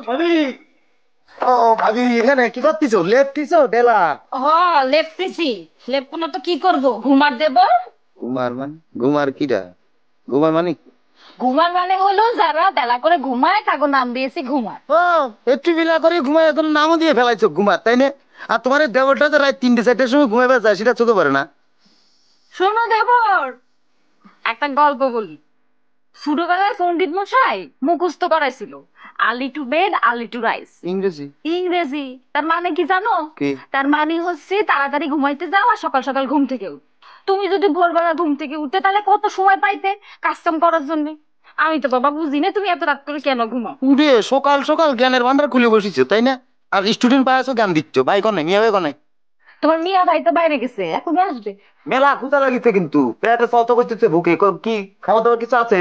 ভাবি, ও ভাবি এখানে কি করতেছো? লেপতেছো ডেলা? হ, লেপতেছি। লেপবো না তো কি করব? ঘুমার দেব। ঘুমার মানে? ঘুমার কিটা? ঘুমার মানে? ঘুমার মানে হলো যারা বেলা করে ঘুমায় তাকে নাম দিয়েছি ঘুমার। ও, একটু বেলা করে ঘুমায় এখন নামও দিয়ে ফেলাইছো ঘুমার, তাই না? আর তোমার এই দেবরটা তো রাত 3-4টার সময় ঘুমাইবা যায়, সেটা চোখে পড়ে না? শোনো দেবর, একটা গল্প বলি। ছোটবেলায় পণ্ডিত মশাই মুখস্থ করাইছিল, early to bed early to rise. ইংরেজি? ইংরেজি। তার মানে কি জানো? কি? তার মানে হচ্ছে তাড়াতাড়ি ঘুমাইতে যাও আর সকাল সকাল ঘুম থেকে উঠ। তুমি যদি ভোরবেলা ঘুম থেকে উঠতে তাহলে কত সময় পাইতে কাজ কাম করার জন্য। আমি তো বাবা বুঝি না তুমি এত রাত করে কেন ঘুমাও। উঠে সকাল সকাল জ্ঞানের ভান্ডার খুলে বসেছো, তাই না? আর স্টুডেন্ট পাইছো, জ্ঞান দিচ্ছ। ভাই কনে, মিয়া ভাই কনে? তোমার মিয়া ভাই তো বাইরে গেছে, এখন আসবে। মেলা ক্ষুধা লাগিছে কিন্তু, পেটে চলতে করতেছে, ভুকে কি খাওয়া দাওয়ার কিছু আছে?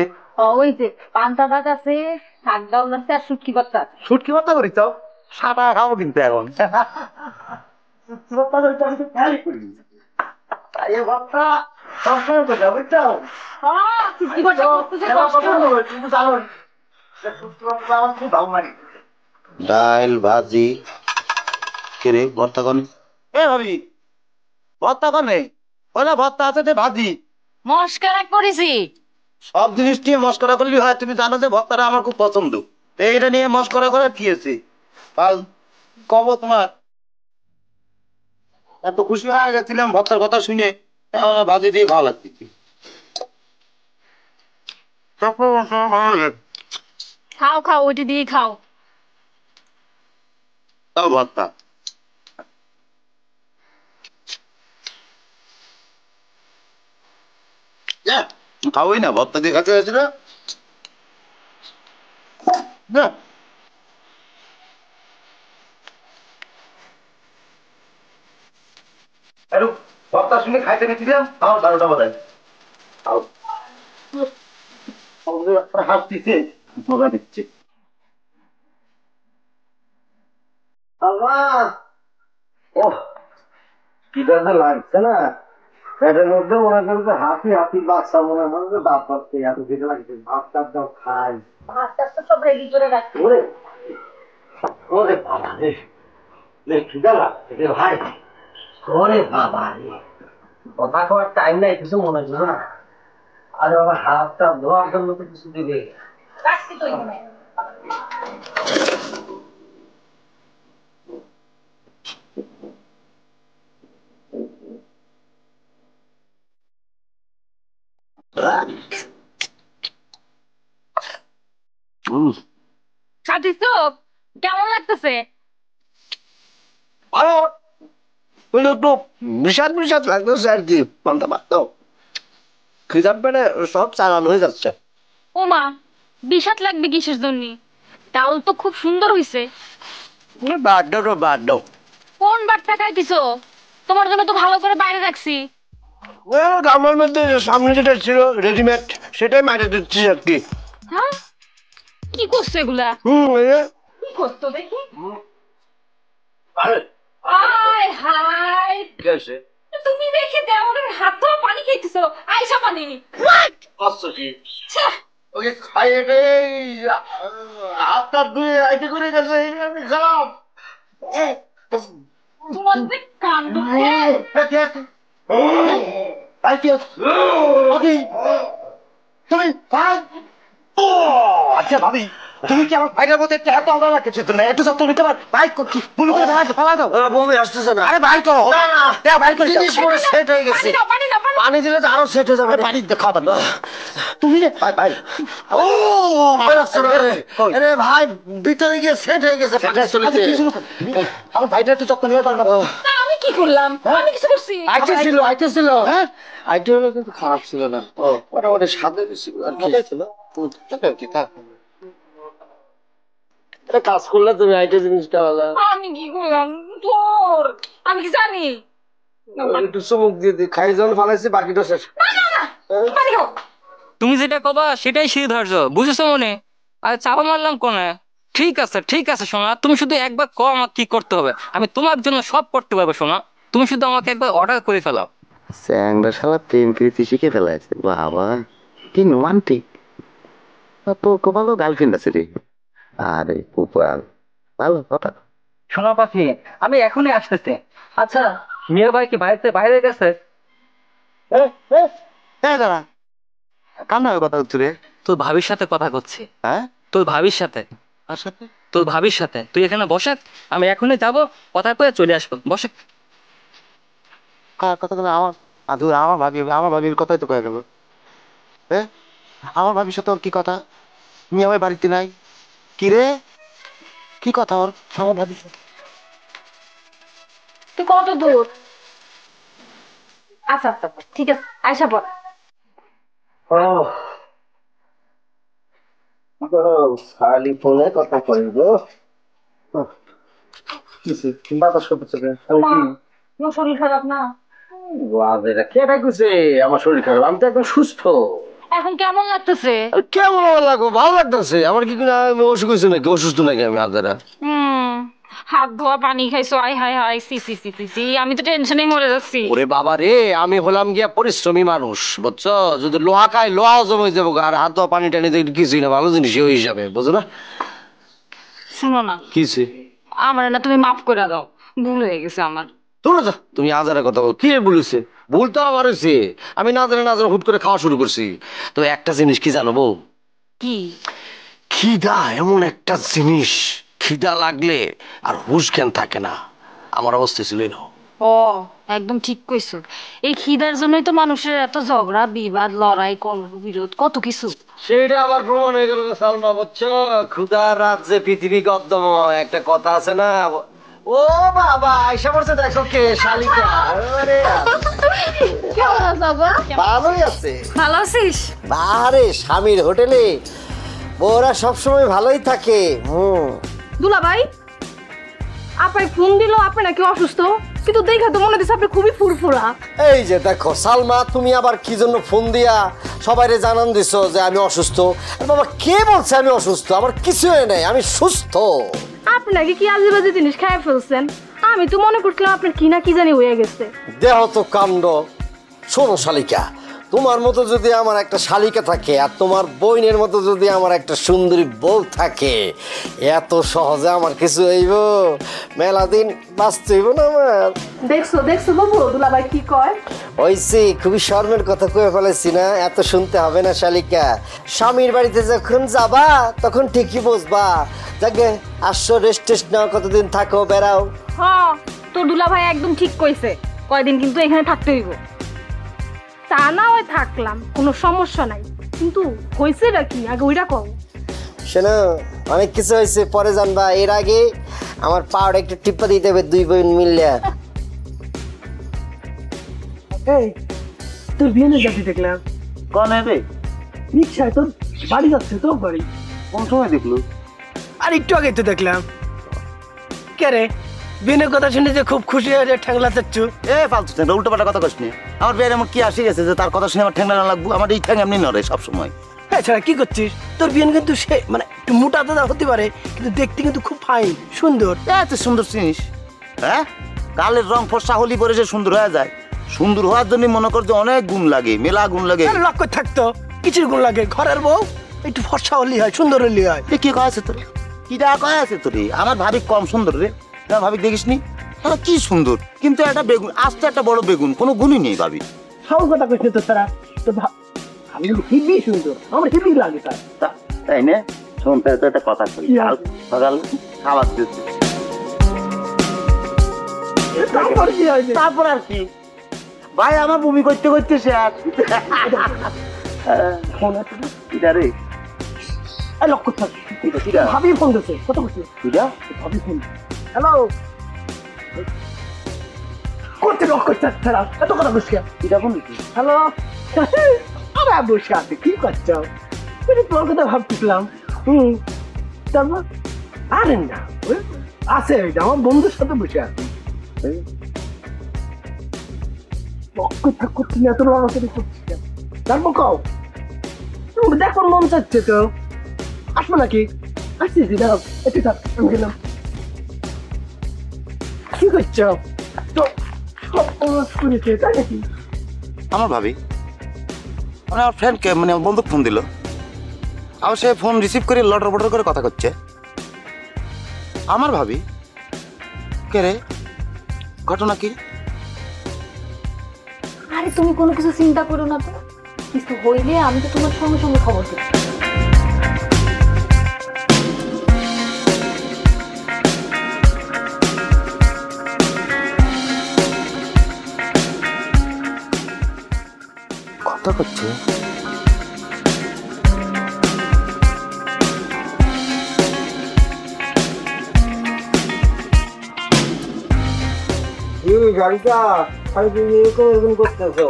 ওই যে পান্তা ভাত আছে, শাক ডাল আছে আর শুটকি ভর্তা আছে। শুটকি ভর্তা করি চাও? সাদা খাও কিন্তু এখন। শুটকি ভর্তা করি তো আমি তো খেয়ালই করি। এই ভর্তা সবসময় করে বুঝছো? হ্যাঁ, শুটকি ভর্তা করতে যে খেলা কষ্ট। কথা বলো, তুমি জানো যে শুটকি ভর্তা আমার খুব ভালো লাগে। ডাল ভাজি কেরে ভর্তা কনে? এ ভাবি, ভর্তা কনে? ওলা ভর্তা আছে যে ভাজি। মস্কারা করেছি। সব জিনিস নিয়ে মস্করা করলি হয়? তুমি জানো যে ভর্তাটা আমার খুব পছন্দ। তো এইটা নিয়ে মস্করা করে কি আছে? কাল কব তোমার এত খুশি হয়ে গেছিলাম ভর্তার কথা শুনে, এখন ভাজি দিয়ে ভালো লাগতেছি। খাও খাও, ওইটা দিয়ে খাও। তাও ভর্তা খাওয়াই না, ভর্তা দিয়ে খাতে হয়েছে না? না, একটু ভর্তা শুনে খাইতে গেছিলাম, আমার 12টা বাজায়। খাও। হাত দিতে মজা দিচ্ছে। আল্লাহ, ওহ, কি যে লাগছে না পেটের মধ্যে, মনে করছে হাতি হাতি বাচ্চা, মনে হয় দাঁত পাচ্ছে, এত খিদে লাগছে, ভাত টাত দাও খাই। ভাত টাত তো সব রেডি করে রাখছি। ওরে, ওরে বাবা রে, খিদে লাগছে রে ভাই। ওরে বাবা রে, কথা কওয়ার টাইম নাই, কিছু মনে করো না। আরে বাবা, হাতটা ধোয়ার জন্য তো কিছু দিবে। রাখছি তো এখানে। খাচ্ছিস? কেমন লাগতেছে? ভালো, ওই একটু বিষাদ বিষাদ লাগতেছে আর কি। পান্তা ভাত তো খিদার পেটে সব চালান হয়ে যাচ্ছে। ওমা, বিষাদ লাগবে কিসের জন্য? ডাউল তো খুব সুন্দর হইছে। বাদ দাও তো, বাদ দাও। কোন বাটটা খাইতিছো? তোমার জন্য তো ভালো করে বাইরে রাখছি। আমার মধ্যে সামনে যেটা ছিল রেডিমেড, সেটাই মাইরে দিচ্ছি আর কি। হ্যাঁ, কি করছো এগুলা? এই যে। কি করছো দেখি? আরে, আয় হায়, কি আছে? তুমি দেখে দেওয়ালের হাত ধোয়া পানি খাইতেছো। আইসা পানি। কষ্ট কি? ওকে খাইয়ে হাত টাত ধুয়ে আইতে করে গেছে, আমি খারাপ। তোমার যে কাণ্ড। তুমি আচ্ছা ভাবি, তুমি কি আমার ভাইয়ের মধ্যে একটা এত আলাদা কিছু তো না? একটু যত্ন নিতে পার? ভাই কি বমি করে ফালা দাও। বমি আসতেছে না। আরে ভাই করো না, ভাই করে জিনিস পুরো সেট হয়ে গেছে। পানি দাও, পানি দাও, পানি। পানি দিলে তো আরো সেট হয়ে যাবে। পানি খাওয়া না তুমি রে ভাই ভাই। ও আরে ভাই, ভিতরে গিয়ে সেট হয়ে গেছে, ফাঁকা চলেছে। আমার ভাইটা একটু যত্ন নিয়ে দরকার। তা আমি কি করলাম? আমি কিছু করছি? আইতে ছিল হ্যাঁ, আইতে কিন্তু খারাপ ছিল না। ও মোটামুটি সাদা ছিল আর কি ছিল। কি থাক, এটা কাজ করলে তুমি আইতে জিনিসটা ভালো। আমি কি করলাম? তোর আমি কি জানি? না, একটু চুমুক দিয়ে দি, খাই জল ফালাইছি, বাকিটা শেষ। না, না, পানি খাও। তুমি যেটা কবা সেটাই সিদ্ধার্থ, বুঝেছো মনে? আর চাপা মারলাম কোনে? ঠিক আছে ঠিক আছে সোনা, তুমি শুধু একবার কও আমাকে কি করতে হবে, আমি তোমার জন্য সব করতে পারবো সোনা। তুমি শুধু আমাকে একবার অর্ডার করে ফেলাও। স্যাংরা শালা প্রেম প্রীতি শিখে ফেলাইছে বাবা, কি রোমান্টিক। তো ভালো গার্লফ্রেন্ড আছে রে। আরে কুপাল ভালো কথা। শোনা পাখি, আমি এখনই আসতেছি। আচ্ছা, মেয়ের ভাই কি বাইরে বাইরে গেছে? দাঁড়া, কান্না কথা হচ্ছে রে। তোর ভাবির সাথে কথা করছি। হ্যাঁ, তোর ভাবির সাথে। আর সাথে তোর ভাবির সাথে। তুই এখানে বসে, আমি এখনই যাব, কথা কয়ে চলে আসবো। বসে। কার কথা? আমার আমার ভাবির কথাই তো কয়ে গেল। হ্যাঁ, আমার ভাবির সাথে ওর কি কথা? তুমি আমার বাড়িতে নাই কি রে? কি কথা ওর আমার ভাবির সাথে? তুই কত দূর? আচ্ছা আচ্ছা আচ্ছা, ঠিক আছে, আয়সা পর। খালি ফোনে কথা কইব। কিসে বাতাস করতেছে রে? তোমার শরীর খারাপ না? বাজেরা কেটা কইছে আমার শরীর খারাপ? আমি তো একদম সুস্থ। এখন কেমন লাগতেছে? কেমন লাগবো? ভালো লাগতেছে আমার। কি কিনা আমি অসুখ হয়েছে নাকি? অসুস্থ নাকি আমি আদারা? হাত ধোয়া পানি খাইছো? আই হাই হাই, সি সি সি সি সি, আমি তো টেনশনে মরে যাচ্ছি। ওরে বাবা রে, আমি হলাম গিয়া পরিশ্রমী মানুষ, বুঝছো? যদি লোহা খাই লোহা হজম হয়ে যাবো, আর হাত ধোয়া পানি টানি কিছুই না, ভালো জিনিস ওই হিসাবে, বুঝো না? শোনো না, কিছে? আমার না তুমি মাফ করে দাও, ভুল হয়ে গেছে আমার। তুমি আজারের কথা বল। কি বলেছে? ভুল তো আমার হয়েছে। আমি না জানে হুট করে খাওয়া শুরু করছি। তো একটা জিনিস কি জানো বউ? কি? খিদা এমন একটা জিনিস, খিদা লাগলে আর হুশ জ্ঞান থাকে না। আমার অবস্থা ছিল না। ও, একদম ঠিক কইছো। এই খিদার জন্যই তো মানুষের এত ঝগড়া বিবাদ লড়াই বিরোধ কত কিছু। সেটা আবার প্রমাণ হয়ে গেল সালমা, বুঝছো? ক্ষুধা রাজ্যে পৃথিবী গদ্যময়, একটা কথা আছে না? ও বাবা, আইসা পড়ছে, দেখো কে? শালিকা। আরে কেমন আছো গো? ভালোই আছে। ভালো আছিস? বাহারে স্বামীর হোটেলে বউরা সবসময় ভালোই থাকে। দুলা ভাই, আপনার ফোন দিল, আপনি নাকি অসুস্থ, কিন্তু দেখা তো মনে হচ্ছে আপনি খুবই ফুরফুরা। এই যে দেখো সালমা, তুমি আবার কি জন্য ফোন দিয়া সবাইরে জানান দিছো যে আমি অসুস্থ? আরে বাবা, কে বলছে আমি অসুস্থ? আমার কিছু হয় নাই, আমি সুস্থ। আপনি নাকি কি আজেবাজে জিনিস খাই ফেলছেন? আমি তো মনে করছিলাম আপনার কি না কি জানি হয়ে গেছে। দেহ তো কাণ্ড। শোনো শালিকা, তোমার মতো যদি আমার একটা শালিকা থাকে, আর তোমার বোনের মতো যদি আমার একটা সুন্দরী বউ থাকে, এত সহজে আমার কিছু হইব? মেলা দিন বাঁচতে হইব না আমার। দেখছো দেখছো বাবু, দুলা ভাই কি কয়? ওইসি, খুবই শর্মের কথা কয়ে ফেলেছি না? এত শুনতে হবে না শালিকা। স্বামীর বাড়িতে যখন যাবা তখন ঠিকই বুঝবা। যাকে আসছো, রেস্ট টেস্ট নাও, কতদিন থাকো, বেড়াও। হ্যাঁ, তোর দুলা ভাই একদম ঠিক কইছে, কয়দিন কিন্তু এখানে থাকতে হইব। তা না হয় থাকলাম, কোনো সমস্যা নাই, কিন্তু হয়েছে কি আগে ওইটা কও। শোনো, অনেক কিছু হয়েছে, পরে জানবা। এর আগে আমার পাওয়ার একটু টিপ্পা দিতে হবে, দুই বোন মিললে। এই তোর বিয়ে যাচ্ছি দেখলাম। কনে রে? রিক্সায় তোর বাড়ি যাচ্ছে, তোর বাড়ি। কোন সময় দেখলো? আর একটু আগে তো দেখলাম। কে রে? বিয়ের কথা শুনে যে খুব খুশি হয়ে যে ঠ্যাংলা চাচ্ছু। এ ফালতু ঠ্যাংরা, উল্টো পাল্টা কথা কস নি। আমার বিয়ের এমন কি আসে গেছে যে তার কথা শুনে আমার ঠ্যাংরা না লাগবো? আমার এই ঠ্যাং এমনি নড়ে সবসময়। এছাড়া কি করছিস? তোর বিয়ে কিন্তু সে মানে একটু মোটা দাদা হতে পারে, কিন্তু দেখতে কিন্তু খুব ফাইন, সুন্দর। এত সুন্দর জিনিস, হ্যাঁ? গালের রং ফর্সা হলি পরে যে সুন্দর হয়ে যায়। সুন্দর হওয়ার জন্য মনে কর যে অনেক গুণ লাগে, মেলা গুণ লাগে। লক্ষ্য থাকতো কিছুর গুণ লাগে। ঘরের বউ একটু ফর্সা হলি হয়, সুন্দর হলি হয়। কি কয় আছে তোর? কিটা কয় আছে তোর? আমার ভাবি কম সুন্দর রে? তোমার ভাবি দেখিস নি? কি সুন্দর, কিন্তু একটা বেগুন, আস্তে একটা বড় বেগুন, কোনো গুণই নেই ভাবি। সব কথা কইছে তো তারা। তো আমি হেবি সুন্দর, আমার হেবি লাগে তার। তাই না? শুনতে তো একটা কথা কই, সকাল খাবার দিচ্ছে। তারপর কি হয়েছে? তারপর আর কি ভাই, আমার বমি করতে করতে সে আর রে লক্ষ্য থাক, ভাবি ফোন দিচ্ছে, কত করছিস? ভাবি ফোন। হ্যালো, করতে লক্ষ্য থাক, ছাড়া এত কথা বসে। হ্যালো, আরে বসে আছে, কি করছো? তোর কথা ভাবতেছিলাম। তারপর আরে না, আছে আমার বন্ধুর সাথে বসে আছি। লক্ষ্য থাক করছি না, তোর আমাকে করছিস। তারপর কও, দেখো মন চাচ্ছে তো, আসবো নাকি? আসছি, দাঁড়াও একটু থাক, আমি গেলাম। কি করছো? তো শুনেছে তাই নাকি? আমার ভাবি মানে আমার ফ্রেন্ডকে, মানে আমার বন্ধু ফোন দিল। আবার সে ফোন রিসিভ করে লটর বটর করে কথা করছে। আমার ভাবি কে রে, ঘটনা কি? আরে তুমি কোনো কিছু চিন্তা করো না তো, কিছু হইলে আমি তো তোমার সঙ্গে সঙ্গে খবর দেব। কথা করছে গাড়িটা এরকম করতেছো,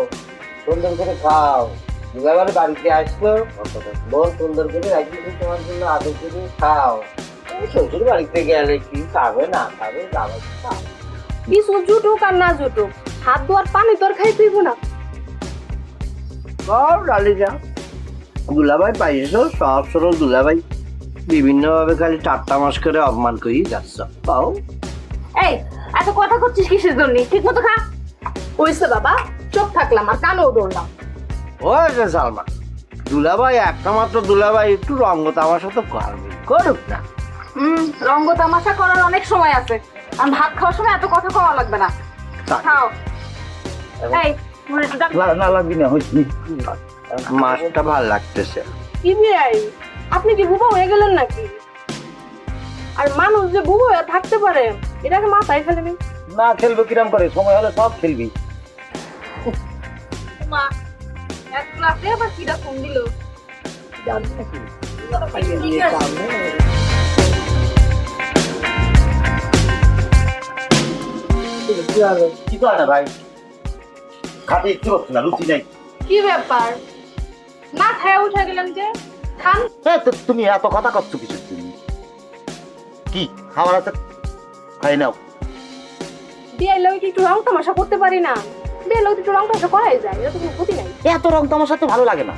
সুন্দর করে খাও। দুলাভাই বাড়িতে আসলো, বল সুন্দর করে রাখি তোমার জন্য আদর করে খাও। শ্বশুর বাড়িতে গেলে কি খাবে না খাবে, যাবে কিছু জুটুক আর না জুটুক, হাত ধোয়ার পানি তোর খাই তুইব না। ডালিটা দুলাভাই পাইছো, সব সরল দুলাভাই বিভিন্ন ভাবে খালি ঠাট্টা মাস করে অপমান করি যাচ্ছ। পাও এই এত কথা করছিস কিসের জন্য? ঠিক মতো খা। হইছে বাবা, চোখ থাকলাম আর কানও দৌড়লাম। ওই যে সালমা, দুলাভাই একটা মাত্র দুলাভাই, একটু রঙ্গ তামাশা তো করবে, করুক না। রঙ্গ তামাশা করার অনেক সময় আছে, আর ভাত খাওয়ার সময় এত কথা কওয়া লাগবে না। খাও। এই মনে একটু ডাক। না লাগবি না, হইছি মাছটা ভাল লাগতেছে। কি ভাই, আপনি কি বুবা হয়ে গেলেন নাকি? আর মানুষ যে বুবা হয়ে থাকতে পারে এটাকে মাথায় ফেলেনি। না খেলবো কিরাম করে, সময় হলে সব খেলবি। মা এক ক্লাসে আবার কিরা ফোন দিল। কি করে না ভাই, খাতে ইচ্ছে করছে না, রুচি নাই। কি ব্যাপার, না খায়া উঠে গেলেন যে? খান। তুমি এত কথা করছো কিছু, তুমি কি খাবার আছে খাই নাও। বিয়ে লোক একটু রং তামাশা করতে পারি না, বিয়ে লোক একটু রং তামাশা করাই যায়, এটা তো কোনো ক্ষতি নাই। এত রং তামাশা তো ভালো লাগে না,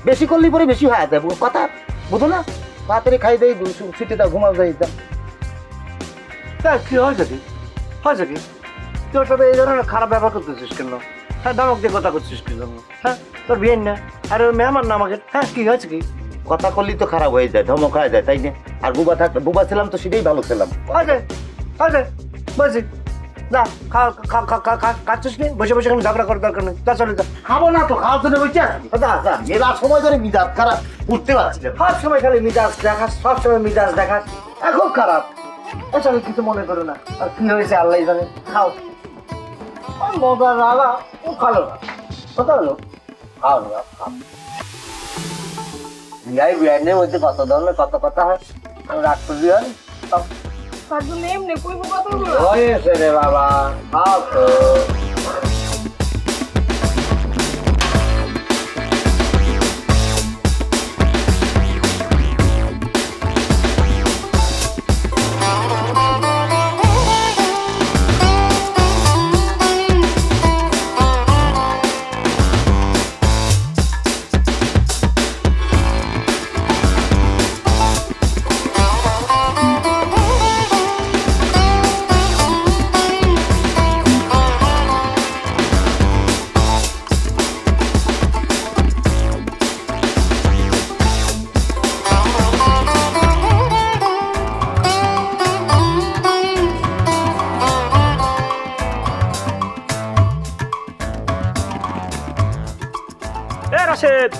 বেশি করলেই পরে বেশি হয়ে যায় কথা, বুঝো না? তাড়াতাড়ি খাই দেয়, ছুটে দাও, ঘুমাও যাই দাও। কি হয়েছে কি, হয়েছে কি? তোর সাথে এই ধরনের খারাপ ব্যবহার করতেছিস কেন? হ্যাঁ, ধমক দিয়ে কথা করছিস কি জন্য? হ্যাঁ, তোর বিয়ে না, আরে ওই মেহমান না আমাকে। হ্যাঁ, কি হয়েছে কি? কথা করলেই তো খারাপ হয়ে যায়, ধমক হয়ে যায়, তাই না? আর বুবা থাকলে, বুবা ছিলাম তো সেটাই ভালো ছিলাম। হয়েছে বলছি না, খাচ্ছিস কি? বসে বসে আমি ঝগড়া করার দরকার নেই, যা চলে যা। খাবো না তো, খাওয়ার জন্য বলছি মেলা সময় ধরে মিজাজ খারাপ, উঠতে পারছি না। সব সময় খালি মিজাজ দেখাস, সব সময় মিজাজ দেখাস, এখন খারাপ। আচ্ছা, কিছু মনে করো না। আর কি হয়েছে আল্লাহ জানে, খাও। মজা লাগা ও খালো না, কথা হলো খাও না, খাও। বিয়াই বিয়াইনের মধ্যে কত ধরনের কত কথা হয়, আমি রাগ করবি হয়। তার জন্য এমনি কইব কথাগুলো। হয়েছে রে বাবা, খাও তো। রাশেদ,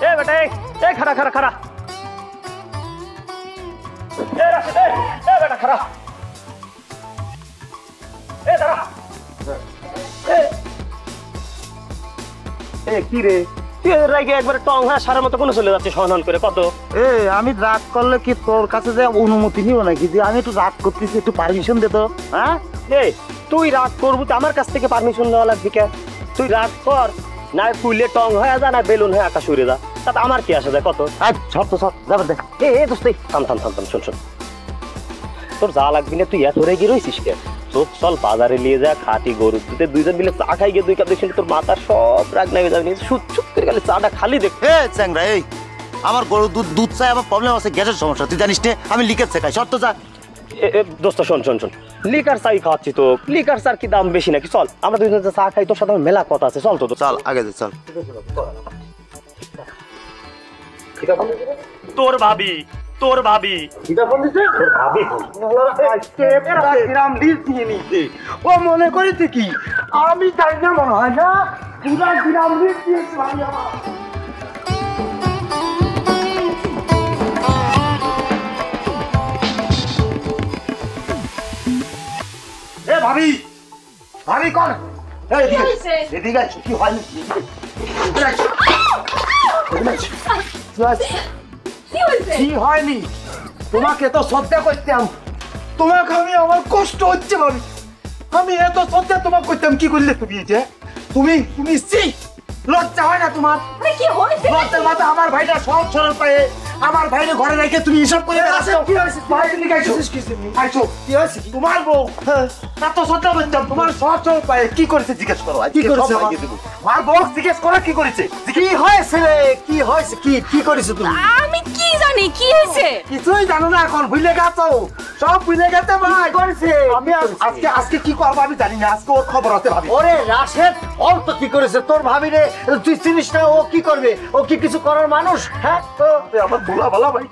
এ বেটা, এ খারা খারা খারা, এ রাশেদ, এ বেটা খারা, এ দাঁড়া, এ কি রে, তুই রাগে একবার টং হ্যাঁ সারের মতো কোনো চলে যাচ্ছে সহন করে কত? আমি রাগ করলে কি তোর কাছে যে অনুমতি নিব নাকি যে আমি একটু রাগ করতেছি, একটু পারমিশন দে তো। হ্যাঁ, তুই রাগ করবি তো আমার কাছ থেকে পারমিশন নেওয়া লাগবে কে? তুই রাগ কর, না ফুলে টং হয়ে যা, না বেলুন হয়ে আকাশ উড়ে যা, তাতে আমার কি আসে যায় কত? সর তো সর, যাবার দেখ। দোস্ত থাম থাম থাম থাম, শোন শোন, তোর যা লাগবি না, তুই এত রেগে রয়েছিস কে? চল বাজারে নিয়ে যা, খাটি গরু দুধে দুইজন মিলে চা খাই গিয়ে 2 কাপ দেখছিস, তোর মাথা সব রাগ নেমে যাবে, সুপ করে গেলে চাটা খালি দেখ। চ্যাংরা, এই আমার গরু দুধ চাই, আমার প্রবলেম আছে, গ্যাসের সমস্যা, তুই জানিস না? আমি লিকেজ শেখাই, শর্ত যা। দোস্ত শোন শোন শোন, লিকার চাই খাওয়াচ্ছি তো, লিকার চার কি দাম বেশি নাকি? চল আমরা দুইজন চা খাই, তোর সাথে মেলা কথা আছে, চল তো। চল আগে চল। তোর ভাবি তোর ভাবি ও মনে করেছে কি আমি তাই না মনে হয় না পুরা গ্রাম লিস্ট দিয়েছে ভাই আমার। এ ভাবি ভাবি কোন এদিকে আছো কি হয়নি কি হয়নি তোমাকে তো শ্রদ্ধা করতাম তোমাকে আমি আমার কষ্ট হচ্ছে ভাবি আমি এত শ্রদ্ধা তোমাকে করতাম কি করলে তুমি যে তুমি তুমি লজ্জা হয় না তোমার কি হয়েছে লজ্জার মাথা আমার ভাইটা সব সরল পায়ে আমার ভাইরে ঘরে রেখে তুমি এসব করে কি হয়েছে ভাই তুমি আইছো কি হয়েছে তোমার বউ এত শ্রদ্ধা করতাম তোমার সব সরল পায়ে কি করেছে জিজ্ঞেস করো কি করেছে আমার বউ জিজ্ঞেস করো কি করেছে কি হয়েছে রে কি হয়েছে কি কি করেছে তুমি আমি কি জানি কি হয়েছে কিছুই জানো না এখন ভুলে গেছো সব ভুলে গেছে ভাই করেছে আমি আজকে আজকে কি করবো আমি জানি না আজকে ওর খবর আছে ভাবি ওরে রাশেদ ওর তো কি করেছে তোর ভাবি রে তুই চিনিস না ও কি করবে ও কি কিছু করার মানুষ হ্যাঁ আমার ভোলা ভালা ভাই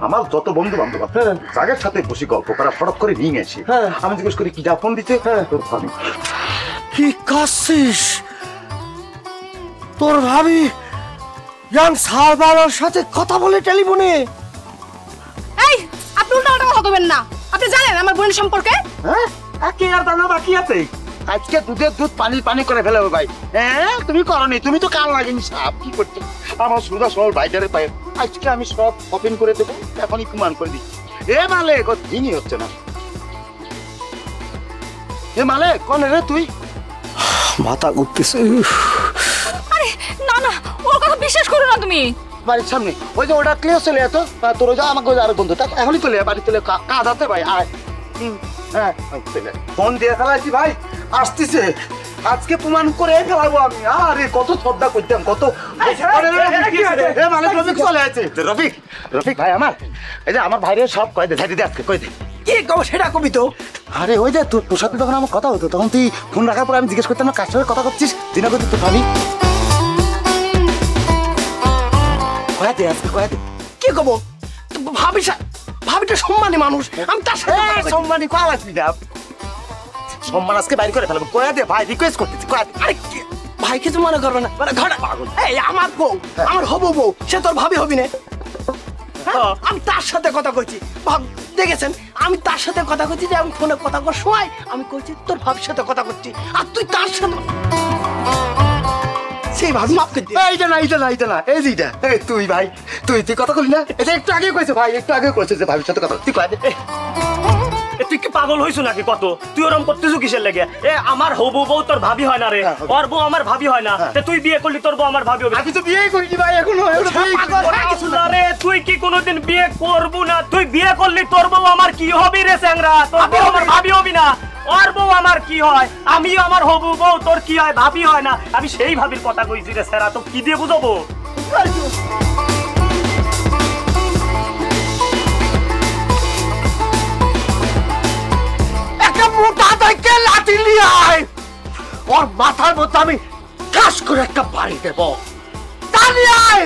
আমার যত বন্ধু বান্ধব আছে জাগের সাথে বসে গল্প করা ফটক করে নিয়ে গেছি আমি জিজ্ঞেস করি কি যা ফোন দিতে তোর ভাবি কি করছিস তোর ভাবি ইয়াং সালবানোর সাথে কথা বলে টেলিফোনে এই আপনি উল্টা কথা বলবেন না আপনি জানেন আমার বোনের সম্পর্কে হ্যাঁ কি আর জানা বাকি আছে আজকে দুধের দুধ পানি পানি করে ফেলে ভাই হ্যাঁ তুমি করনি তুমি তো কাল লাগেনি সাপ কি করছো আমার সুদা সরল বাইটারে পায়ে আজকে আমি সব ওপেন করে দেবো এখনই কুমান করে দিচ্ছি এ মালিক ও দিনই হচ্ছে না এ মালিক কোন রে তুই মাথা ঘুরতেছে আরে না না ওর কথা বিশ্বাস করো না তুমি বাড়ির সামনে ওই যে ওটা ক্লিয়ার চলে যেত তোর ওই যে আমাকে ওই আরেক বন্ধু এখনই চলে বাড়ি চলে কাজ আছে ভাই আয় হ্যাঁ ফোন দিয়ে ফেলাইছি ভাই আসতেছে আজকে প্রমাণ করে ফেলাবো আমি আরে কত শ্রদ্ধা করতাম কত রফিক চলে আছে রফিক রফিক ভাই আমার এই যে আমার ভাইরে সব কয়ে দে ঝাঁটি দে আজকে কয়ে দে কি কব সেটা কবি তো আরে ওই যে তোর সাথে যখন আমার কথা হতো তখন তুই ফোন রাখার পর আমি জিজ্ঞেস করতাম না কার সাথে কথা করছিস দিনা করতে তো ভাবি কয়ে দে আজকে কয়ে দে কি কব ভাবি ভাবিটা সম্মানী মানুষ আমি তার সাথে সম্মানী কয়া লাগবি না সম্মান আজকে বাইরে করে ফেলবো কয়া দে ভাই রিকোয়েস্ট করতেছি কয়া দে ভাই কিছু মনে করবে না মানে ঘটা এই আমার বউ আমার হবু বউ সে তোর ভাবি হবি না আমি তার সাথে কথা কইছি ভাব দেখেছেন আমি তার সাথে কথা কইছি যে আমি ফোনে কথা কর সময় আমি কইছি তোর ভাবির সাথে কথা করছি আর তুই তার সাথে সেই ভাবি মাফ করে এইটা না এইটা না এইটা না এই যেটা এই তুই ভাই তুই কথা কইলি না এটা একটু আগে কইছে ভাই একটু আগে কইছে যে ভাবির সাথে কথা তুই কয় দে তুই কি পাগল হইছো নাকি কত তুই ওরম করতেছো কিসের লেগে এ আমার হবু বউ তোর ভাবি হয় না রে ওর বউ আমার ভাবি হয় না তুই বিয়ে করলি তোর বউ আমার ভাবি হবে আমি তো বিয়েই করিনি ভাই এখনো রে তুই কি কোনোদিন বিয়ে করবো না তুই বিয়ে করলি তোর বউ আমার কি হবি রে স্যাংরা তোর বউ আমার ভাবি হবি না ওর বউ আমার কি হয় আমিও আমার হবু বউ তোর কি হয় ভাবি হয় না আমি সেই ভাবির কথা কইছি রে স্যারা তো কি দিয়ে বুঝাবো মোটা থেকে লাঠি নিয়ে আয় ওর মাথার মধ্যে আমি ঠাস করে একটা বাড়ি দেব তা নিয়ে আয়